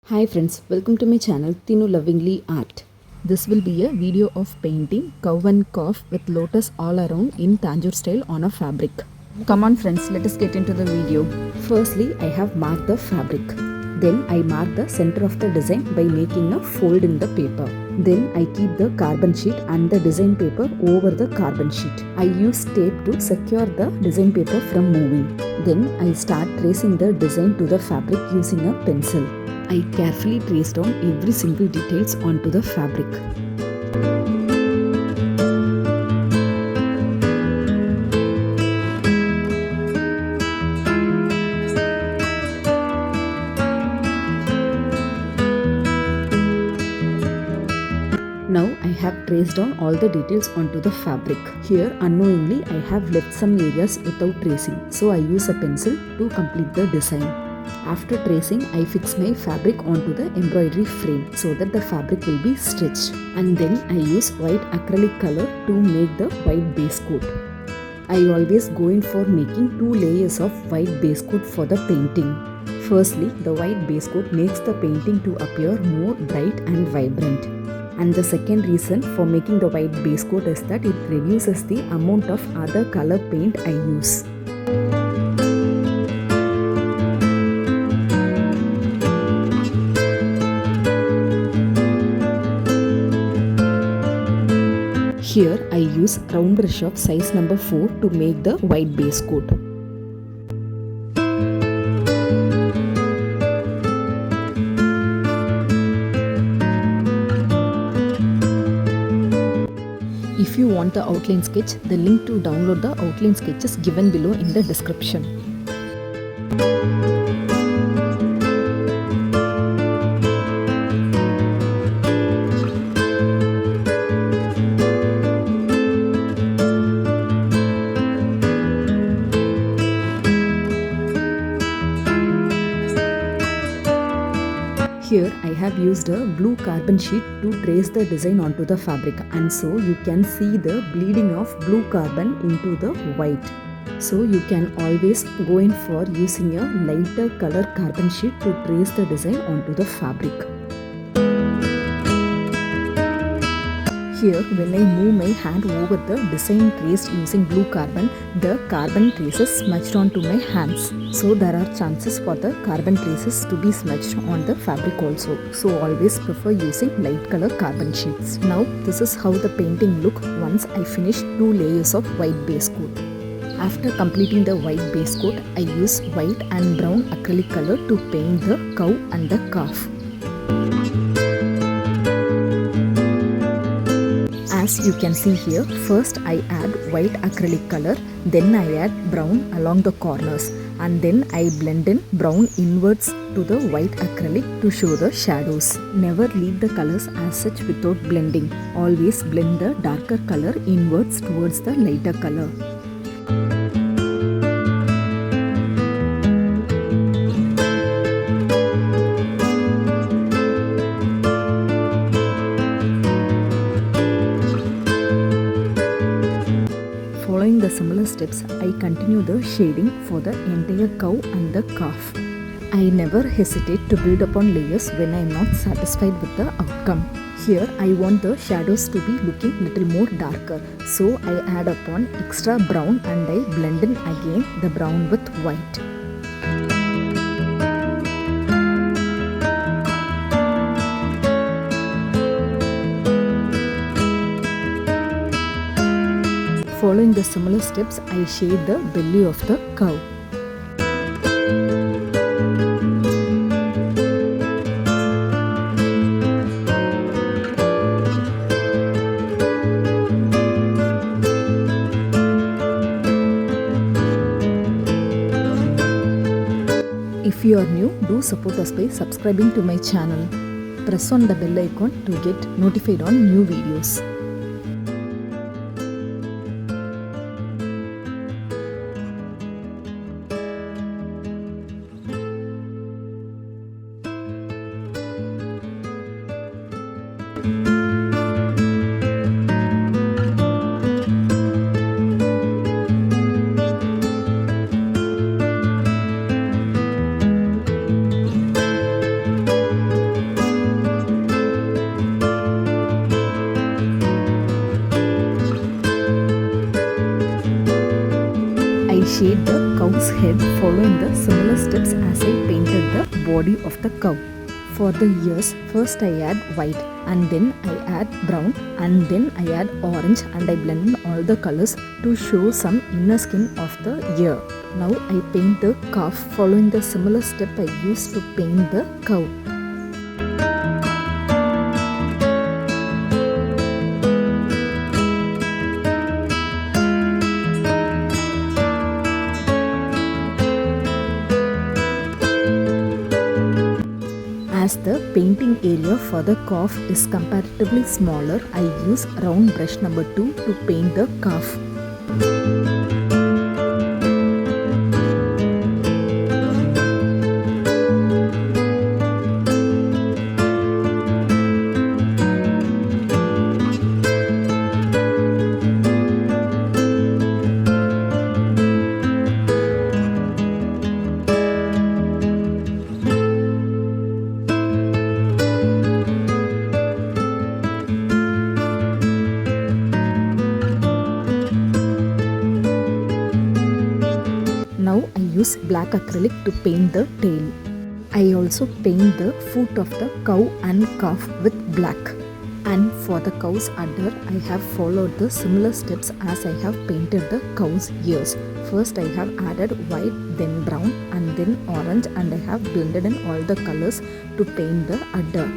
Hi friends, welcome to my channel Tinu Lovingly Art. This will be a video of painting cow and calf with lotus all around in Tanjore style on a fabric. Come on friends, let us get into the video. Firstly, I have marked the fabric. Then I mark the center of the design by making a fold in the paper. Then I keep the carbon sheet and the design paper over the carbon sheet. I use tape to secure the design paper from moving. Then I start tracing the design to the fabric using a pencil. I carefully trace down every single details onto the fabric. Now I have traced down all the details onto the fabric. Here unknowingly I have left some areas without tracing, so I use a pencil to complete the design. After tracing, I fix my fabric onto the embroidery frame so that the fabric will be stretched. And then I use white acrylic color to make the white base coat. I always go in for making 2 layers of white base coat for the painting. Firstly, the white base coat makes the painting to appear more bright and vibrant. And the second reason for making the white base coat is that it reduces the amount of other color paint I use. Here I use round brush of size number 4 to make the white base coat. If you want the outline sketch, the link to download the outline sketch is given below in the description. Here I have used a blue carbon sheet to trace the design onto the fabric, and so you can see the bleeding of blue carbon into the white. So you can always go in for using a lighter color carbon sheet to trace the design onto the fabric. Here, when I move my hand over the design traced using blue carbon, the carbon traces smudged onto my hands. So there are chances for the carbon traces to be smudged on the fabric also. So always prefer using light color carbon sheets. Now this is how the painting look once I finish 2 layers of white base coat. After completing the white base coat, I use white and brown acrylic color to paint the cow and the calf. As you can see here, first I add white acrylic color, then I add brown along the corners, and then I blend in brown inwards to the white acrylic to show the shadows. Never leave the colors as such without blending. Always blend the darker color inwards towards the lighter color. Following the similar steps, I continue the shading for the entire cow and the calf. I never hesitate to build upon layers when I am not satisfied with the outcome. Here I want the shadows to be looking little more darker, so I add upon extra brown and I blend in again the brown with white. Following the similar steps, I shade the belly of the cow. If you are new, do support us by subscribing to my channel. Press on the bell icon to get notified on new videos. head following the similar steps as I painted the body of the cow. For the ears, first I add white and then I add brown and then I add orange and I blend in all the colors to show some inner skin of the ear. Now I paint the calf following the similar step I used to paint the cow. As the painting area for the calf is comparatively smaller, I use round brush number 2 to paint the calf. Now I use black acrylic to paint the tail. I also paint the foot of the cow and calf with black. And for the cow's udder, I have followed the similar steps as I have painted the cow's ears. First I have added white, then brown and then orange and I have blended in all the colors to paint the udder.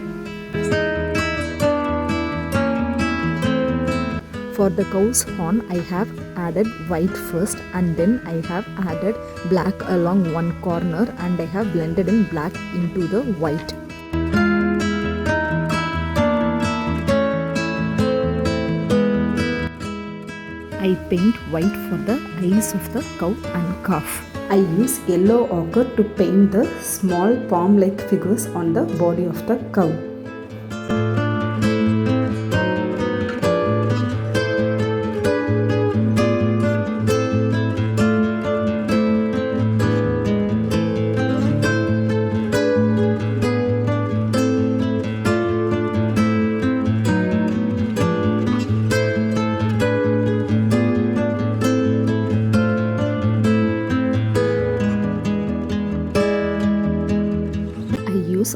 For the cow's horn, I have added white first and then I have added black along one corner and I have blended in black into the white. I paint white for the eyes of the cow and calf. I use yellow ochre to paint the small palm-like figures on the body of the cow.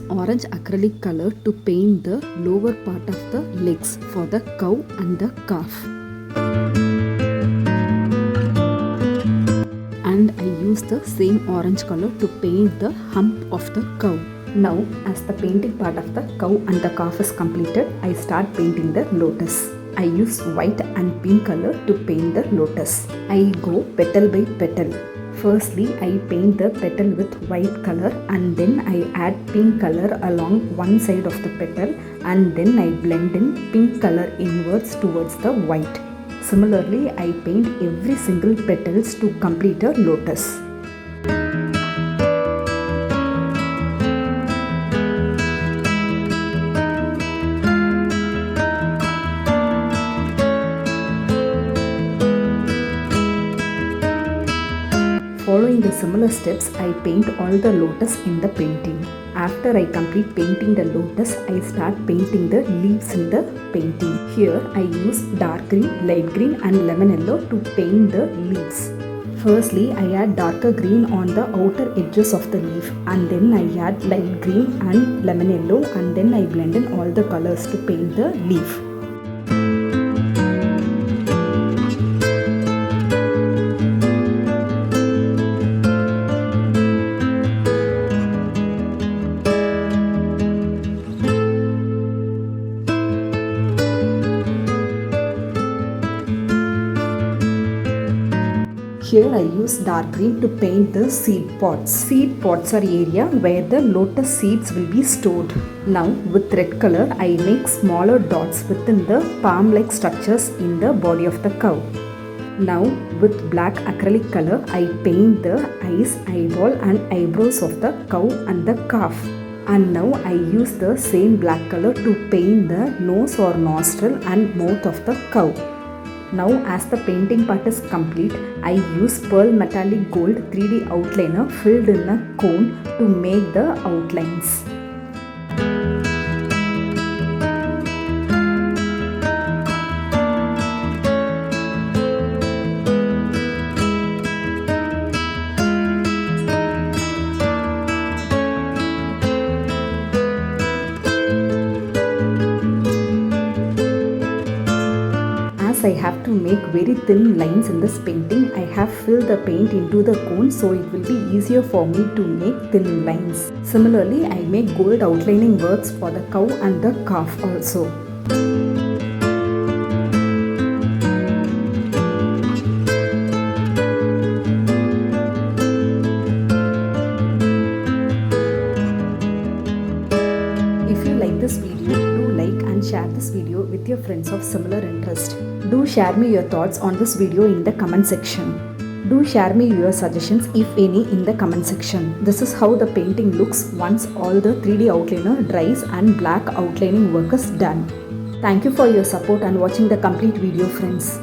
Orange acrylic color to paint the lower part of the legs for the cow and the calf. And I use the same orange color to paint the hump of the cow. Now, as the painting part of the cow and the calf is completed, I start painting the lotus. I use white and pink color to paint the lotus. I go petal by petal. Firstly, I paint the petal with white color and then I add pink color along one side of the petal and then I blend in pink color inwards towards the white. Similarly, I paint every single petals to complete a lotus. Following the similar steps, I paint all the lotus in the painting. After I complete painting the lotus, I start painting the leaves in the painting. Here I use dark green, light green and lemon yellow to paint the leaves. Firstly, I add darker green on the outer edges of the leaf and then I add light green and lemon yellow and then I blend in all the colors to paint the leaf. Here I use dark green to paint the seed pods. Seed pods are area where the lotus seeds will be stored. Now with red color I make smaller dots within the palm-like structures in the body of the cow. Now with black acrylic color I paint the eyes, eyeball and eyebrows of the cow and the calf. And now I use the same black color to paint the nose or nostril and mouth of the cow. Now as the painting part is complete, I use pearl metallic gold 3D outliner filled in a cone to make the outlines. As I have to make very thin lines in this painting, I have filled the paint into the cone so it will be easier for me to make thin lines. Similarly, I make gold outlining works for the cow and the calf also. If you like this video, do like and share this video with your friends of similar interest. Do share me your thoughts on this video in the comment section. Do share me your suggestions if any in the comment section. This is how the painting looks once all the 3D outliner dries and black outlining work is done. Thank you for your support and watching the complete video, friends.